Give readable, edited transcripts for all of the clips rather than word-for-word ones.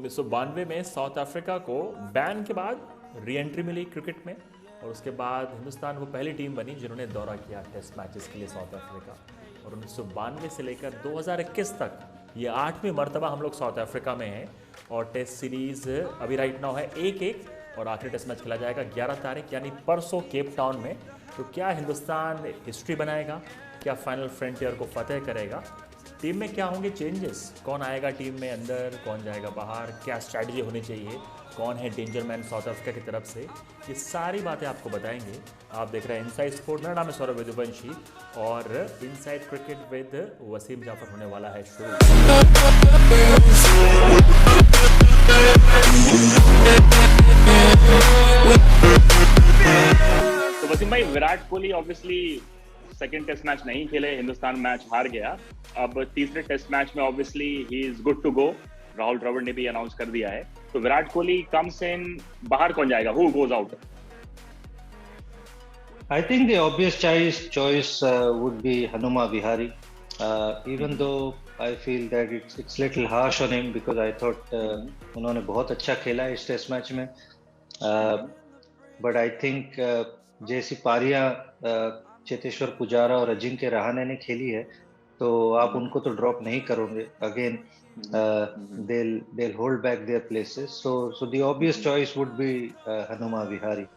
1992 में south Africa को ban के बाद री एंट्री मिली क्रिकेट में, और उसके बाद हिंदुस्तान वो पहली टीम बनी जिन्होंने दौरा किया टेस्ट मैचेस के लिए साउथ अफ्रीका। और 1992 से लेकर 2021 तक ये 8वीं मरतबा हम लोग साउथ अफ्रीका में हैं। और टेस्ट सीरीज़ अभी राइट नाउ है 1-1, और आखिरी टेस्ट मैच खेला जाएगा 11 तारीख यानी परसों केप टाउन में। तो क्या हिंदुस्तान हिस्ट्री बनाएगा, क्या फाइनल फ्रंटियर को फतेह करेगा, टीम में क्या होंगे चेंजेस, कौन आएगा टीम में अंदर, कौन जाएगा बाहर, क्या स्ट्रैटेजी होनी चाहिए, कौन है डेंजर मैन साउथ अफ्रीका की तरफ से, ये सारी बातें आपको बताएंगे। आप देख रहे हैं इनसाइड स्पोर्ट। मेरा नाम है सौरभ यदुवंशी और inside cricket with Wasim Jaffer होने वाला है शुरू। तो वसीम भाई, Virat Kohli obviously second test match नहीं खेले, हिंदुस्तान मैच हार गया। अब तीसरे टेस्ट मैच में obviously he is good to go, Rahul Dravid ने भी अनाउंस कर दिया है। तो विराट कोहली कम्स इन, बाहर कौन जाएगा, who goes out? I think the obvious choice would be Hanuma Vihari, even though I feel that it's little harsh on him because I thought उन्होंने बहुत अच्छा खेला इस टेस्ट मैच में, but I think जैसी पारियां चेतेश्वर पुजारा और अजिंक्य रहाणे ने खेली है, तो आप उनको तो ड्रॉप नहीं करोगे again. they'll hold back their places, so the obvious choice would be Hanuma Vihari.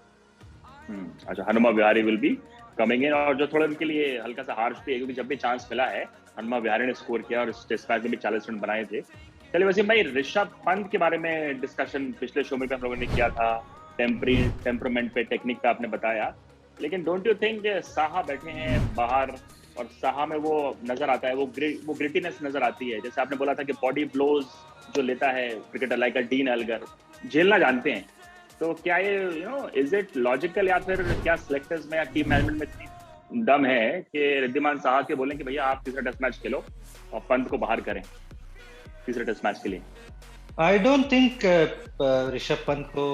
अच्छा, Hanuma Vihari will be coming in. और जो थोड़ा उनके लिए हल्का सा हार्श भी है क्योंकि जब भी चांस मिला है हनुमा विहारी ने स्कोर किया और इस टेस्ट मैच में भी 40 रन बनाए थे। चलिए वसीम भाई, ऋषभ पंत के बारे में डिस्कशन पिछले शो में भी हम लोगों ने किया था, टेम्परमेंट पे, टेक्निक पे आपने बताया, लेकिन डोंट यू थिंक साहा बैठे हैं बाहर और साहा में वो नजर आता है, वो ग्रिटीनेस नजर आती है। जैसे आपने बोला था कि बॉडी ब्लोज जो लेता है क्रिकेटर लाइक डीन एल्गर, झेलना जानते हैं। तो क्या ये इज इट लॉजिकल, या फिर क्या सिलेक्टर्स में या टीम मैनेजमेंट में इतनी दम है कि रिद्धिमान साहा के बोलें कि भैया आप तीसरा टेस्ट मैच खेलो और पंत को बाहर करें तीसरे टेस्ट मैच के लिए? I don't think Rishabh Pant को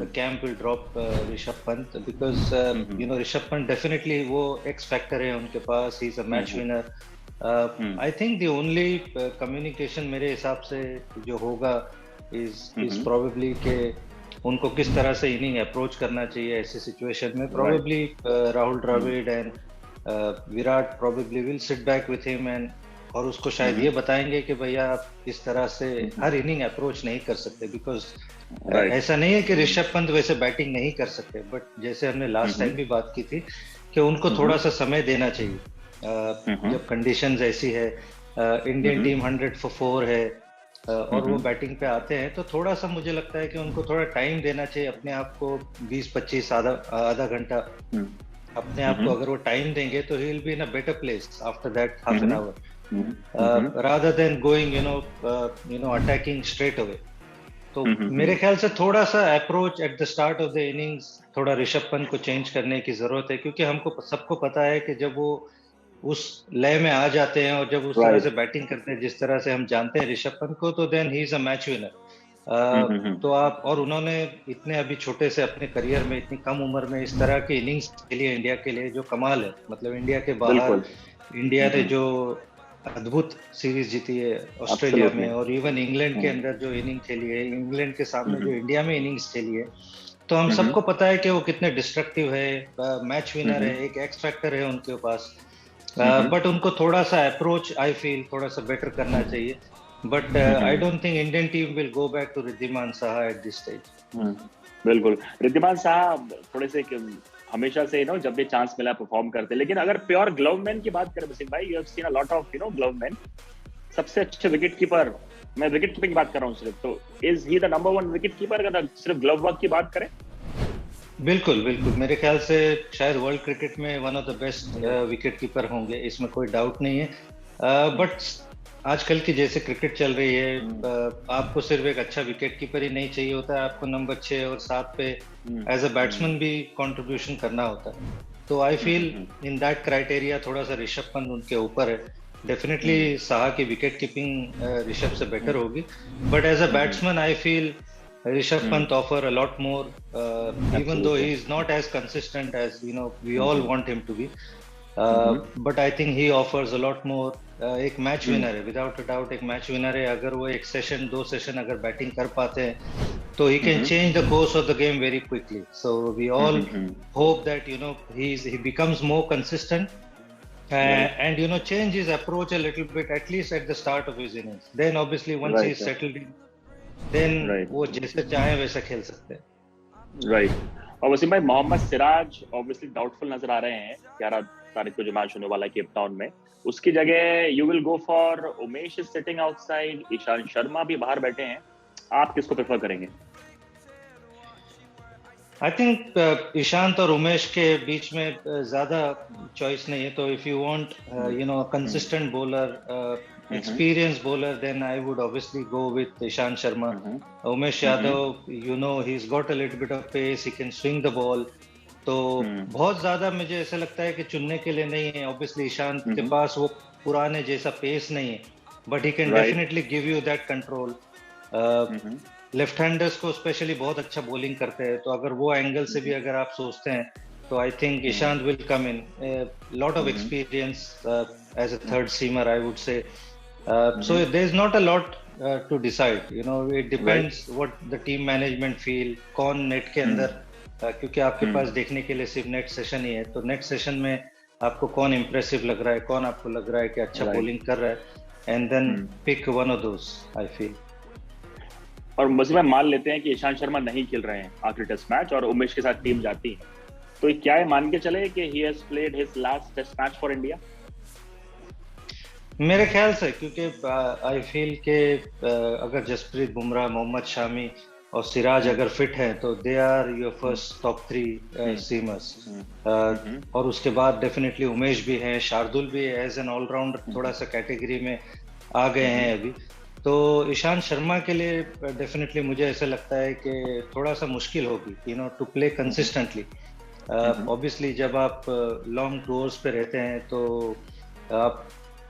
the camp will drop Rishabh Pant because Rishabh Pant definitely वो X factor है उनके पास, he's a match winner. I think the only communication मेरे हिसाब से जो होगा is probably के उनको किस तरह से इनिंग अप्रोच करना चाहिए ऐसी सिचुएशन में। Probably Rahul Dravid and Virat probably will sit back with him and और उसको शायद ये बताएंगे कि भैया आप इस तरह से हर इनिंग अप्रोच नहीं कर सकते, बिकॉज ऐसा नहीं है कि ऋषभ पंत वैसे बैटिंग नहीं कर सकते, बट जैसे हमने लास्ट टाइम भी बात की थी कि उनको थोड़ा सा समय देना चाहिए। जब कंडीशंस ऐसी है, इंडियन टीम 100 for 4 है और वो बैटिंग पे आते हैं, तो थोड़ा सा मुझे लगता है कि उनको थोड़ा टाइम देना चाहिए अपने आप को, 20-25 आधा घंटा अपने आप को अगर वो टाइम देंगे तो he will be in a better place after that half an hour rather than going attacking straight away. तो मेरे ख्याल से थोड़ा सा approach eight the start of the innings थोड़ा ऋषभ पंत को चेंज करने की जरूरत है, क्योंकि हमको सबको पता है कि जब वो उस लय में आ जाते हैं और जब उस तरह से बैटिंग करते हैं जिस तरह से हम जानते हैं ऋषभ पंत को, तो then he is a match winner. तो आप, और उन्होंने इतने अभी छोटे से अपने करियर में इतनी कम उम्र में इस तरह की इनिंग्स खेली है इंडिया के लिए, जो कमाल है। मतलब इंडिया के बाहर इंडिया ने जो अद्भुत सीरीज जीती है ऑस्ट्रेलिया में, और इवन इंग्लैंड के अंदर जो इनिंग खेली है, इंग्लैंड के सामने जो इंडिया में इनिंग्स खेली है, तो हम सबको पता है कि वो कितने डिस्ट्रक्टिव है, मैच विनर है, एक एक्स फैक्टर है उनके पास। बट उनको थोड़ा सा अप्रोच आई फील थोड़ा सा बेटर करना चाहिए। But I don't think Indian team will go back to Wriddhiman Saha at this stage. बिल्कुल, रिद्धिमान साहा थोड़े से हमेशा से जब भी चांस मिला परफॉर्म करते। लेकिन अगर प्योर ग्लवमैन की बात करें वसीम भाई, you have seen a lot of glovemen, सबसे अच्छे विकेट कीपर, मैं विकेट कीपिंग की बात कर रहा हूँ सिर्फ, तो is he the number 1 wicket keeper अगर सिर्फ ग्लव वर्क की बात करें? बिल्कुल बिल्कुल, मेरे ख्याल से शायद वर्ल्ड क्रिकेट में one of the best wicket keeper होंगे, इसमें कोई डाउट नहीं है। बट आजकल की जैसे क्रिकेट चल रही है, आपको सिर्फ एक अच्छा विकेट कीपर ही नहीं चाहिए होता है, आपको नंबर 6 और 7 पे एज अ बैट्समैन भी कंट्रीब्यूशन करना होता है। तो I feel in that criteria थोड़ा सा ऋषभ पंत उनके ऊपर है। डेफिनेटली साहा की विकेट कीपिंग ऋषभ से बेटर होगी, but as a batsman I feel Rishabh Pant offer a lot more, even though he is not as consistent as we all want him to be. But I think he offers a lot मोर. एक match winner है, without a doubt एक match winner है. अगर वो एक session 2 session अगर batting कर पाते हैं तो he can change the course of the game very quickly. So we all hope that he becomes more consistent and change his approach a little bit, at least at the start of his innings. Then obviously once he's settled in, then वो जैसे चाहे वैसा खेल सकते हैं. Right. और वसीम भाई, Mohammad Siraj obviously doubtful नजर आ रहे हैं 11 तारीख को जो मैच होने वाला है केप टाउन में. उसकी जगह you will go for Umesh is sitting outside, Ishant Sharma भी बाहर बैठे हैं. आप किसको प्रेफर करेंगे? आई थिंक ईशांत और उमेश के बीच में ज्यादा चॉइस नहीं है. तो if you want consistent bowler, experienced bowler, then I would obviously go with Ishant Sharma. Umesh Yadav, he's got a little bit of pace, he can swing the ball. तो बहुत ज्यादा मुझे ऐसा लगता है कि चुनने के लिए नहीं है. Obviously ईशांत के पास वो पुराने जैसा पेस नहीं है, but he can definitely give you that control. Left handers को स्पेशली बहुत अच्छा बॉलिंग करते हैं, तो अगर वो एंगल से भी अगर आप सोचते हैं तो I think Ishant will come in. Lot of experience as a third seamer I would say. So there's not a lot to decide. It depends what the team management feel. कौन नेट के अंदर, क्योंकि आपके पास देखने के लिए सिर्फ नेट सेशन ही है, तो नेट सेशन में आपको कौन इम्प्रेसिव लग रहा है, कौन आपको लग रहा है कि अच्छा बॉलिंग कर रहा है, and then pick one of those I feel. और वसीम भाई, मान लेते हैं कि ईशांत शर्मा नहीं खेल रहे हैं आखिरी टेस्ट मैच और उमेश के साथ टीम जाती है, तो क्या ये मान के चले कि he has played his last test match for India? मेरे ख्याल से, क्योंकि आई फील के अगर जसप्रीत बुमराह, मोहम्मद शामी और सिराज अगर फिट हैं तो they are your first top 3 seamers. और उसके बाद डेफिनेटली उमेश भी हैं, शार्दुल भी एज एन ऑलराउंडर थोड़ा सा कैटेगरी में आ गए हैं अभी. तो ईशांत शर्मा के लिए डेफिनेटली मुझे ऐसा लगता है कि थोड़ा सा मुश्किल होगी टू प्ले कंसिस्टेंटली. ऑब्वियसली जब आप लॉन्ग टूर्स पे रहते हैं तो आप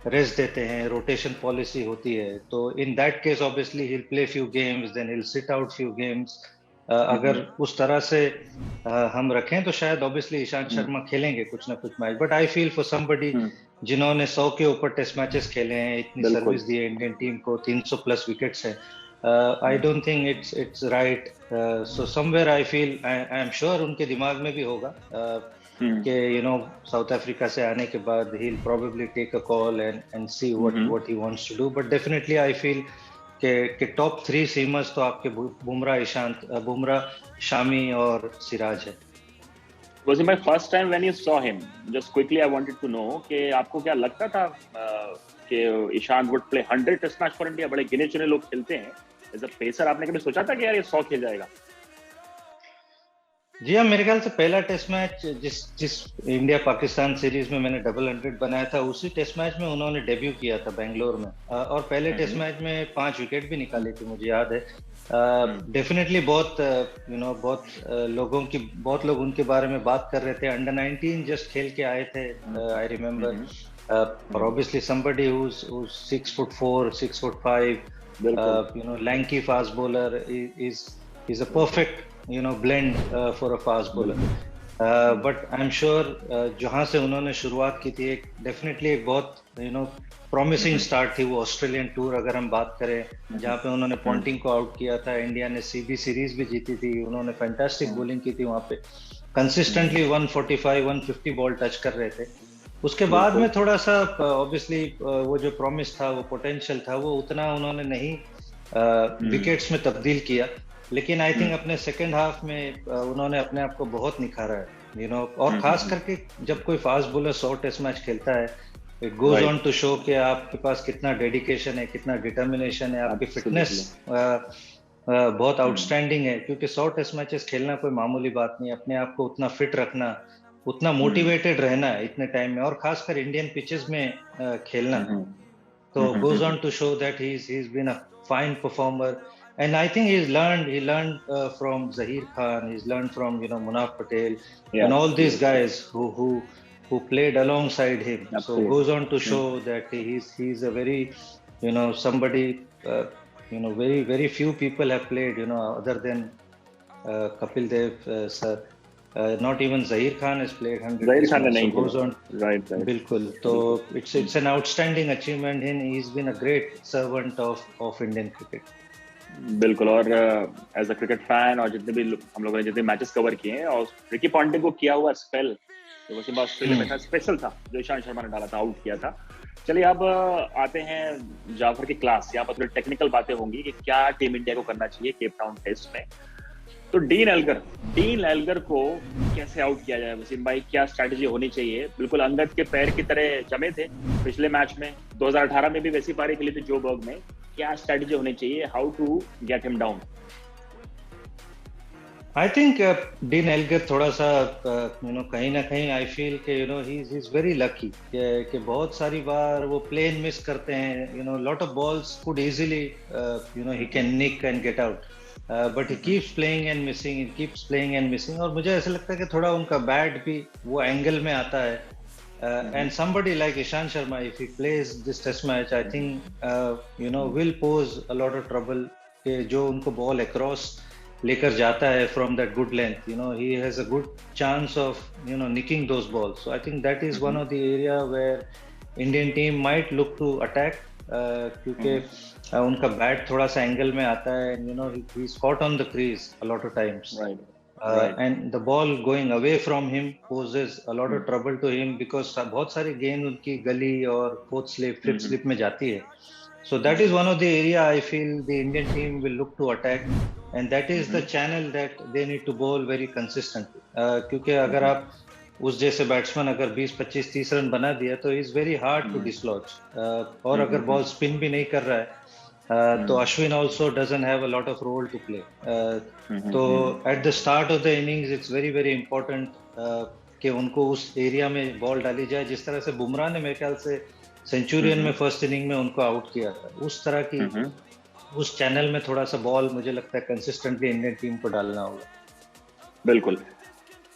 रेस्ट देते हैं, रोटेशन पॉलिसी होती है, तो in that case obviously he will play few games, then he will sit out few games. अगर उस तरह से हम रखें तो शायद ऑब्वियसली ईशांत शर्मा खेलेंगे कुछ ना कुछ match. But I feel for somebody जिन्होंने 100 के ऊपर टेस्ट मैचेस खेले हैं, इतनी सर्विस दी है इंडियन टीम को, 300 प्लस विकेट्स हैं, आई don't think it's right. So somewhere I feel, I am sure उनके दिमाग में भी होगा कि साउथ अफ्रीका से आने के बाद he will probably take a call and see what he wants to do. But definitely I feel कि टॉप 3 सीमर्स तो आपके बुमराह, ईशांत, बुमराह, शामी और सिराज है. वसीम भाई, first time when you saw him, just quickly I wanted to know कि आपको क्या लगता था कि Ishant would play 100 test match for India? बड़े गिने चुने लोग खेलते हैं एज अ पेसर. आपने कभी सोचा था कि यार ये 100 खेल जाएगा? जी हाँ, मेरे ख्याल से पहला टेस्ट मैच जिस इंडिया पाकिस्तान सीरीज में मैंने डबल 100 बनाया था, उसी टेस्ट मैच में उन्होंने डेब्यू किया था बेंगलोर में, और पहले टेस्ट मैच में 5 विकेट भी निकाली थी, मुझे याद है. डेफिनेटली बहुत लोग उनके बारे में बात कर रहे थे. अंडर 19 जस्ट खेल के आए थे, आई रिमेम्बर. और obviously somebody who's 6'4", 6'5", lanky fast bowler is a perfect blend for a fast bowler. But I'm sure जहाँ से उन्होंने शुरुआत की थी, डेफिनेटली एक बहुत प्रॉमिसिंग स्टार्ट थी वो ऑस्ट्रेलियन टूर अगर हम बात करें, जहाँ पे उन्होंने पॉन्टिंग को आउट किया था. इंडिया ने सीबी सीरीज भी जीती थी. उन्होंने फैंटास्टिक बॉलिंग की थी वहाँ पे, कंसिस्टेंटली 145, 150 बॉल टच कर रहे थे. उसके बाद में थोड़ा सा ऑब्वियसली वो जो प्रॉमिस था, वो पोटेंशियल था, वो उतना उन्होंने नहीं विकेट्स में तब्दील किया. लेकिन आई थिंक अपने सेकेंड हाफ में उन्होंने अपने आप को बहुत निखारा है, और खास करके जब कोई फास्ट बॉलर 100 टेस्ट मैच खेलता है, it goes on to show कि आपके पास कितना डेडिकेशन है, कितना डिटर्मिनेशन है, आपकी फिटनेस बहुत आउटस्टैंडिंग है. क्योंकि 100 टेस्ट मैचेस खेलना कोई मामूली बात नहीं. अपने आप को उतना फिट रखना, उतना मोटिवेटेड रहना है इतने टाइम में, और खासकर इंडियन पिचेस में खेलना, तो goes on to show that he is been a fine performer. And I think he learned from Zahir Khan, he's learned from Munaf Patel, and all these guys who played alongside him. Absolutely. So goes on to show that he's a very somebody very very few people have played other than Kapil Dev sir. Not even Zahir Khan has played 100. Zahir Khan ने नहीं goes खेला. on. Right. बिल्कुल. तो it's an outstanding achievement, and he's been a great servant of Indian cricket. बिल्कुल. और as a cricket fan और जितने भी हम लोगों ने जितने मैचेस कवर किए हैं, और रिकी पॉन्टिंग को किया हुआ स्पेल जो वैसे ऑस्ट्रेलिया में था, स्पेशल था, जो ईशांत शर्मा ने डाला था, आउट किया था. चलिए अब आते हैं जाफर की क्लास. यहाँ पर थोड़ी टेक्निकल बातें होंगी कि क्या टीम इंडिया को करना चाहिए केप टाउन टेस्ट में. तो डीन एल्गर को कैसे आउट किया जाए वसीम भाई, क्या स्ट्रैटेजी होनी चाहिए? बिल्कुल अंगद के पैर की तरह जमे थे पिछले मैच में, 2018 में भी वैसी पारी खेली थी जोबर्ग में. क्या स्ट्रैटेजी होनी चाहिए, how to get him down? I think Dean Elgar थोड़ा सा कहीं ना कहीं I feel कि he's very lucky कि बहुत सारी बार वो प्लेन मिस करते हैं. Lot of balls could easily he can nick and get out, but he keeps playing and missing. और मुझे ऐसा लगता है कि थोड़ा उनका बैट भी वो एंगल में आता है. And somebody like Ishant Sharma, if he plays this test match, I think will pose a lot of trouble. कि जो उनको बॉल across लेकर जाता है from that good length, he has a good chance of nicking those balls. So I think that is one of the area where Indian team might look to attack, क्योंकि उनका bat थोड़ा सा angle में आता है, and he's caught on the crease a lot of times. Right. And the ball going away from him poses a lot of trouble to him, because बहुत सारी गेंद उनकी गली और fourth slip, fifth slip में जाती है. So that is one of the area I feel the Indian team will look to attack, and that is the channel that they need to bowl very consistently. क्योंकि अगर आप उस जैसे batsman अगर 20, 25, 30 run बना दिया तो is very hard to dislodge. और अगर बॉल स्पिन भी नहीं कर रहा है तो Ashwin also doesn't have a lot of role to play. तो at the start of the innings it's very very important कि उनको उस एरिया में बॉल डाली जाए. जिस तरह से बुमराह ने मेरे ख्याल से सेंचुरियन में फर्स्ट इनिंग में उनको आउट किया था, उस तरह की उस चैनल में थोड़ा सा बॉल मुझे लगता है कंसिस्टेंटली इंडियन टीम को डालना होगा. बिल्कुल.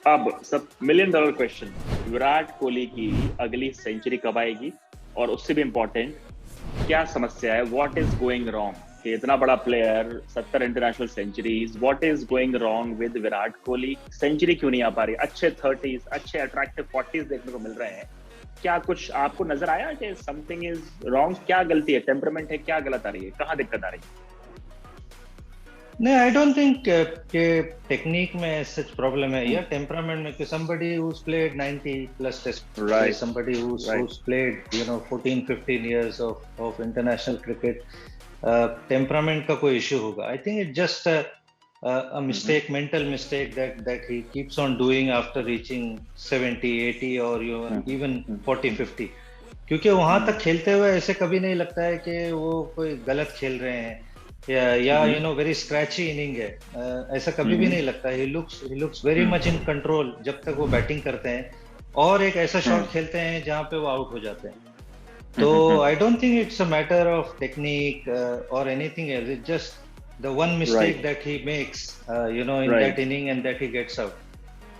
अब सब $1 million क्वेश्चन, विराट कोहली की अगली सेंचुरी कब आएगी? और उससे भी इम्पोर्टेंट, क्या समस्या है, व्हाट इज गोइंग रॉन्ग कि इतना बड़ा player, 70 international centuries, what is going wrong with Virat Kohli? Century क्यों नहीं आ पा रही? अच्छे 30s, अच्छे अट्रैक्टिव 40s देखने को मिल रहे हैं. क्या कुछ आपको नजर आया कि समथिंग इज रॉन्ग? क्या गलती है, टेम्परामेंट है, क्या गलत आ रही है, कहाँ दिक्कत आ रही है? नहीं, आई डोंट थिंक कि टेक्निक में सच प्रॉब्लम है या टेम्परामेंट में. कि somebody who's played 90 plus test, right. somebody who's played 14-15 years of international cricket, temperament का कोई issue होगा. I think it's just a mistake, mental mistake that he keeps on doing after reaching 70, 80 or even 40, 50. क्योंकि वहां तक खेलते हुए ऐसे कभी नहीं लगता है कि वो कोई गलत खेल रहे हैं या वेरी स्क्रैची इनिंग है, ऐसा कभी भी नहीं लगता. He looks very much in control जब तक वो बैटिंग करते हैं, और एक ऐसा शॉट खेलते हैं जहां पे वो आउट हो जाते हैं. तो I don't think it's a matter of technique और anything else. It's just the one mistake that he makes in that inning, and that he gets out.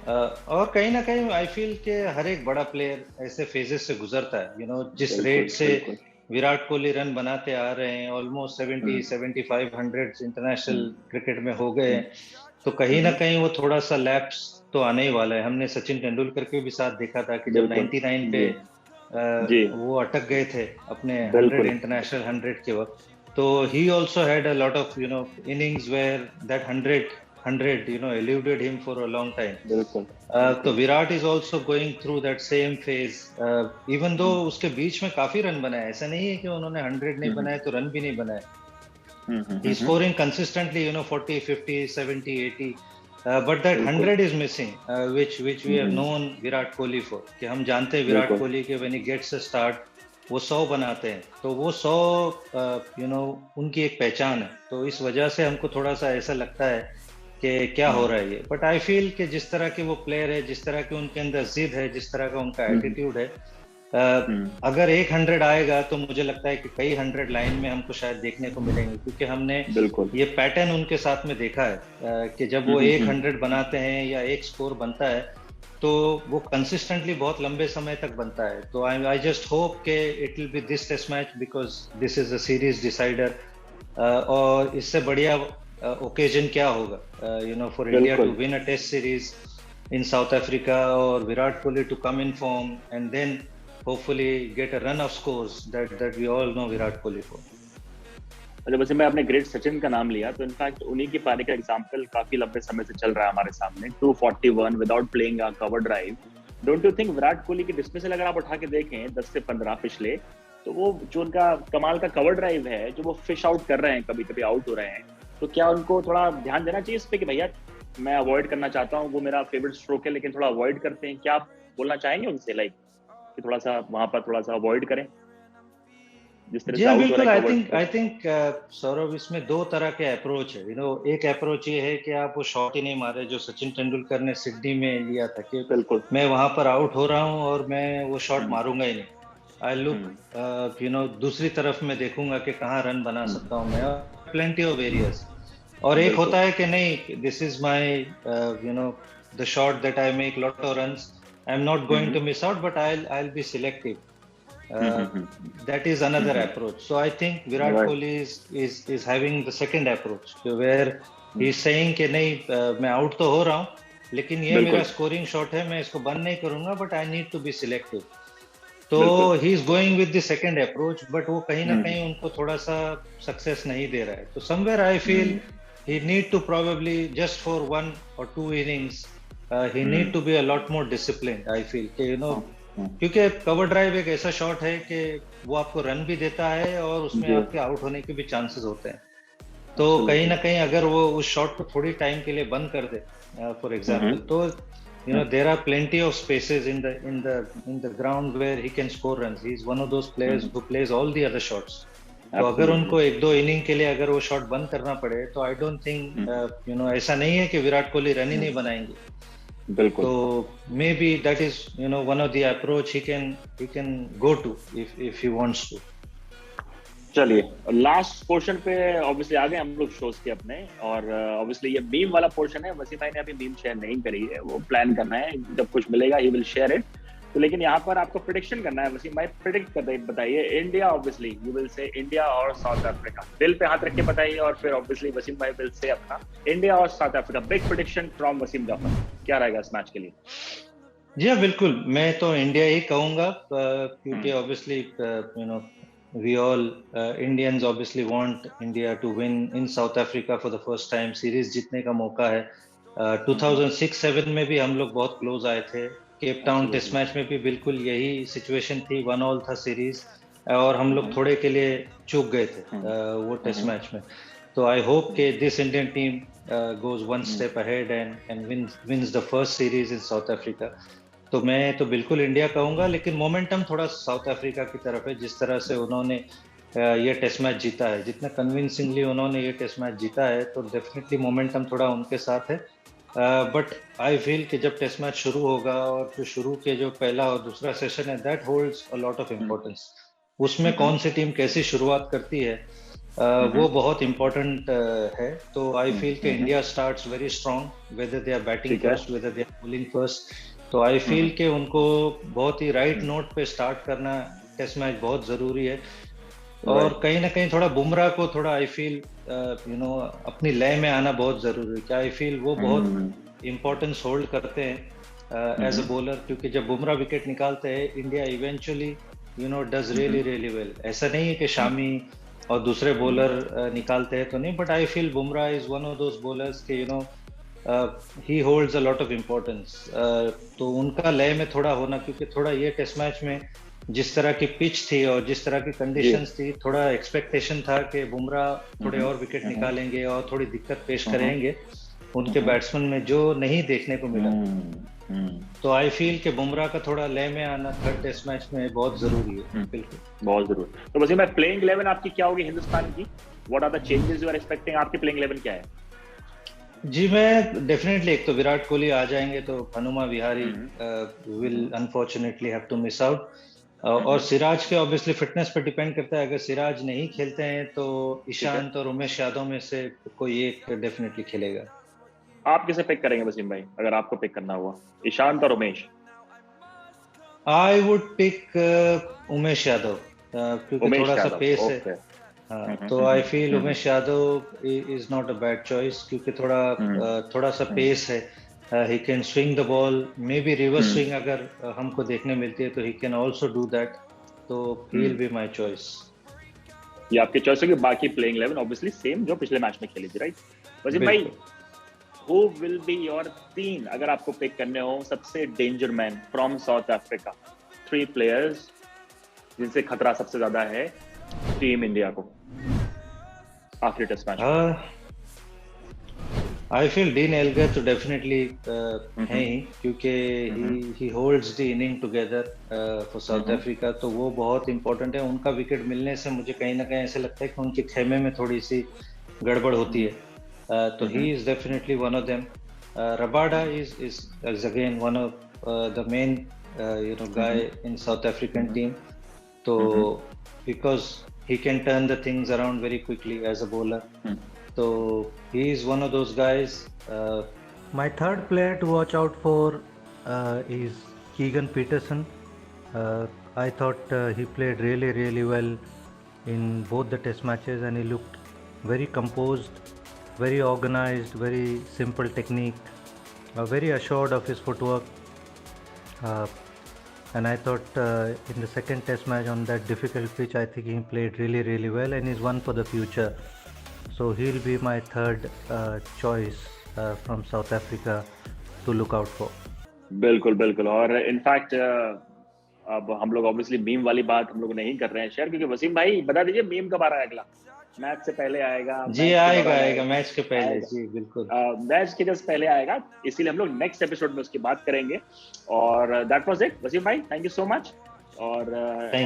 और कहीं ना कहीं I feel कि हर एक बड़ा प्लेयर ऐसे फेजेस से गुजरता है. जिस रेट से विराट कोहली रन बनाते आ रहे हैं, ऑलमोस्ट 70, 75, 100 इंटरनेशनल क्रिकेट में हो गए, तो कहीं ना कहीं वो थोड़ा सा लैप्स तो आने ही वाला है. हमने सचिन तेंदुलकर के भी साथ देखा था कि जब 99 पे वो अटक गए थे अपने 100 इंटरनेशनल 100 के वक्त, तो he also had a lot of innings where that 100 eluded him for a long time. तो Virat is also going through that same phase, even though उसके बीच में काफी रन बनाए. ऐसा नहीं है कि उन्होंने 100 नहीं बनाए तो रन भी नहीं बनाए. He's scoring consistently 40, 50, 70, 80, but that 100 is missing, which we have known Virat Kohli for. कि हम जानते हैं विराट कोहली के when he gets a start वो 100 बनाते हैं, तो वो 100 उनकी एक पहचान है. तो इस वजह से हमको थोड़ा सा ऐसा लगता है कि क्या हो रहा है ये. बट आई फील कि जिस तरह के वो प्लेयर है, जिस तरह के उनके अंदर जिद है, जिस तरह का उनका एटीट्यूड है, अगर एक 100 आएगा तो मुझे लगता है कि कई 100 लाइन में हमको शायद देखने को मिलेंगे. क्योंकि हमने ये पैटर्न उनके साथ में देखा है कि जब वो एक 100 बनाते हैं या एक स्कोर बनता है तो वो कंसिस्टेंटली बहुत लंबे समय तक बनता है. तो आई जस्ट होप कि it will be this test match, because this is a series decider. और इससे बढ़िया ओकेजन क्या होगा for India to win a test series in South Africa, or Virat Kohli to come in form and then hopefully get a run of scores that we all know Virat Kohli for. अच्छा, वैसे मैं अपने great Sachin का नाम लिया तो in fact उन्हीं की पारी का एग्जांपल काफी लंबे समय से चल रहा है हमारे सामने, 241 without playing a cover drive. Don't you think Virat Kohli की डिस्मिसल अगर आप उठा के देखें 10 से 15 पिछले, तो वो जो उनका कमाल का कवर ड्राइव है, जो वो फिश आउट कर रहे हैं, कभी कभी आउट हो रहे हैं, तो क्या उनको थोड़ा ध्यान देना चाहिए इस पे कि भैया मैं अवॉइड करना चाहता हूँ, वो मेरा फेवरेट स्ट्रोक है लेकिन थोड़ा अवॉइड करते हैं? क्या आप बोलना चाहेंगे उनसे, लाइक कि थोड़ा सा वहां पर थोड़ा सा अवॉइड करें जिस तरह से आउट हो बिल्कुल। रहे हैं? आई थिंक सौरभ, इसमें दो तरह के अप्रोच है। एक अप्रोच ये है कि आप वो शॉट ही नहीं मारे जो सचिन तेंदुलकर ने सिडनी में लिया था कि बिल्कुल मैं वहां पर आउट हो रहा हूं और मैं वो शॉट मारूंगा ही नहीं। आई लुक दूसरी तरफ मैं देखूंगा कि कहाँ रन बना सकता हूँ मैं, प्लेंटी ऑफ एरियाज। और एक होता है कि नहीं, this is my the shot that I make lot of runs, I am not going to miss out but I will be selective. That is another approach. So I think Virat Kohli is having the second approach where he is saying कि नहीं मैं out तो हो रहा हूँ लेकिन ये मेरा स्कोरिंग शॉट है, मैं इसको बंद नहीं करूंगा, but I need to be selective. तो he is going with the second approach, but वो कहीं ना कहीं उनको थोड़ा सा सक्सेस नहीं दे रहा है। तो somewhere I feel he need to probably just for 1 or 2 innings he need to be a lot more disciplined, I feel कि क्योंकि कवर ड्राइव एक ऐसा शॉट है कि वो आपको रन भी देता है और उसमें आपके आउट होने के भी चांसेस होते हैं। तो कहीं ना कहीं अगर वो उस शॉट को थोड़ी टाइम के लिए बंद कर दे फॉर एग्जांपल, तो there are plenty of spaces in the ground where he can score runs. He is one of those players who plays all the other shots. तो अगर उनको 1-2 इनिंग के लिए अगर वो शॉट बंद करना पड़े तो आई डोंट थिंक ऐसा नहीं है कि विराट कोहली रन ही नहीं बनाएंगे। बिल्कुल। तो maybe that is one of the approach he can go to if he wants to. चलिए लास्ट पोर्शन पे ऑब्वियसली आ गए हम लोग शोज के अपने, और ऑब्वियसली ये मीम वाला पोर्शन है। वसीम भाई ने अभी मीम शेयर नहीं करी है, वो प्लान करना है, जब कुछ मिलेगा ही विल शेयर इट। तो लेकिन यहाँ पर आपको प्रेडिक्शन करना है वसीम भाई, प्रेडिक्ट कर बताइए India, obviously you will say India और साउथ अफ्रीका, दिल पे हाथ रख के बताइए, और फिर ऑब्वियसली वसीम भाई विल से अपना इंडिया और South Africa. Big prediction from Wasim Jaffer, क्या रहेगा इस मैच के लिए? जी हाँ बिल्कुल, मैं तो इंडिया ही कहूंगा क्योंकि obviously we all Indians obviously want India to win in South Africa for the first time, series जीतने का मौका है। 2006-07 में भी हम लोग बहुत क्लोज आए थे, केप टाउन टेस्ट मैच में भी बिल्कुल यही सिचुएशन थी, 1-1 था सीरीज और हम लोग थोड़े के लिए चूक गए थे वो टेस्ट मैच में। तो आई होप कि this Indian team goes one step ahead and wins the first series in South Africa. तो मैं तो बिल्कुल इंडिया कहूंगा, लेकिन मोमेंटम थोड़ा साउथ अफ्रीका की तरफ है। जिस तरह से उन्होंने ये टेस्ट मैच जीता है, जितना कन्विंसिंगली उन्होंने ये टेस्ट मैच जीता है, तो डेफिनेटली मोमेंटम थोड़ा उनके साथ है। बट आई फील कि जब टेस्ट मैच शुरू होगा और जो शुरू के जो पहला और दूसरा सेशन है, that holds a lot of importance. उसमें कौन सी टीम कैसी शुरुआत करती है वो बहुत इम्पोर्टेंट है। तो आई फील कि India starts very strong, whether they are batting first, whether they are bowling first. तो आई फील कि उनको बहुत ही राइट नोट पे स्टार्ट करना टेस्ट मैच बहुत जरूरी है। और कहीं ना कहीं थोड़ा बुमराह को थोड़ा आई फील अपनी लय में आना बहुत जरूरी है। क्या आई फील वो बहुत इम्पोर्टेंस होल्ड करते हैं एज अ बॉलर, क्योंकि जब बुमराह विकेट निकालते हैं India eventually does really well. ऐसा नहीं है कि शामी और दूसरे बॉलर निकालते हैं तो नहीं, but I feel Bumrah is one of those bowlers के he holds a lot of importance. तो उनका लय में थोड़ा होना, क्योंकि थोड़ा ये टेस्ट मैच में जिस तरह की पिच थी और जिस तरह की कंडीशंस थी, थोड़ा एक्सपेक्टेशन था कि बुमराह थोड़े और विकेट निकालेंगे और थोड़ी दिक्कत पेश करेंगे उनके बैट्समैन में, जो नहीं देखने को मिला। तो आई फील कि बुमराह का थोड़ा लय में आना थर्ड टेस्ट मैच में बहुत जरूरी है। बिल्कुल बहुत जरूरी। तो वैसे मैं प्लेइंग 11 आपकी क्या होगी हिंदुस्तान की? What are the changes you are expecting? आपकी प्लेइंग 11 क्या है? जी मैं डेफिनेटली, एक तो विराट कोहली आ जाएंगे तो Hanuma Vihari will unfortunately have to miss out, और सिराज के ऑब्वियसली फिटनेस पर डिपेंड करता है। अगर सिराज नहीं खेलते हैं तो ईशांत और उमेश यादव में से कोई एक डेफिनेटली खेलेगा। आप किसे पिक करेंगे वसीम भाई अगर आपको पिक करना हुआ, ईशांत और Umesh? I would pick Umesh Yadav क्योंकि थोड़ा सा पेस है। तो I feel Umesh Yadav is not a bad choice, क्योंकि थोड़ा सा पेस है he can swing the ball, maybe reverse swing अगर हमको देखने मिलती है तो he can also do that. तो he will be my choice. ये आपके चॉइस होगी. बाकी प्लेइंग 11 ऑब्वियसली सेम जो पिछले मैच में खेली थी, राइट? वसीम भाई, who will be your 3 अगर आपको पिक करने हो सबसे danger man from South Africa? 3 players जिनसे खतरा सबसे ज्यादा है टीम इंडिया को आखिरी test match. I feel Dean Elgar तो definitely है ही, क्योंकि he holds the inning together for South Africa. तो वो बहुत important है. उनका विकेट मिलने से मुझे कहीं ना कहीं ऐसे लगता है कि उनके खेमे में थोड़ी सी गड़बड़ होती है. तो he is definitely one of them. Rabada is again one of the main guy in South African team. तो because he can turn the things around very quickly as a bowler. So he is one of those guys. My third player to watch out for is Keegan Peterson. I thought he played really well in both the test matches, and he looked very composed, very organized, very simple technique, very assured of his footwork. And I thought in the second test match on that difficult pitch, I think he played really well, and is one for the future. So he'll be my third choice from South Africa to look out for. बिल्कुल. और in fact अब हम लोग obviously meme वाली बात हम लोग नहीं कर रहे हैं शेयर, क्योंकि वसीम भाई बता दीजिए मीम कब आ रहा है अगला? मैच से पहले आएगा? जी आएगा मैच के पहले. जी बिल्कुल, मैच के जस्ट पहले आएगा, इसीलिए हम लोग नेक्स्ट एपिसोड में उसकी बात करेंगे. और दैट वाज इट. वसीम भाई, थैंक यू सो मच, और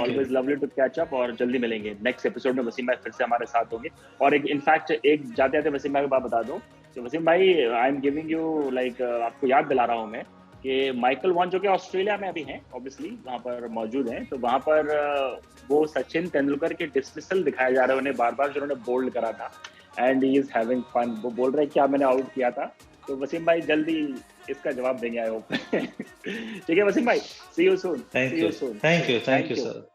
always lovely to catch up, और जल्दी मिलेंगे नेक्स्ट एपिसोड में. वसीम भाई फिर से हमारे साथ होंगे. और एक इनफैक्ट एक जाते वसीम भाई को बात बता दूं कि वसीम भाई, I am giving you like, आपको याद दिला रहा हूं मैं कि माइकल वॉन जो कि ऑस्ट्रेलिया में अभी हैं, ऑब्वियसली वहां पर मौजूद हैं, तो वहां पर वो सचिन तेंदुलकर के डिसमिसल दिखाए जा रहे हैं उन्हें बार जो उन्होंने बोल्ड करा था, and he is having fun. वो बोल रहे हैं क्या मैंने आउट किया था. तो वसीम भाई जल्दी इसका जवाब देंगे, आई होप. ठीक है वसीम भाई, see you soon. Thank you sir.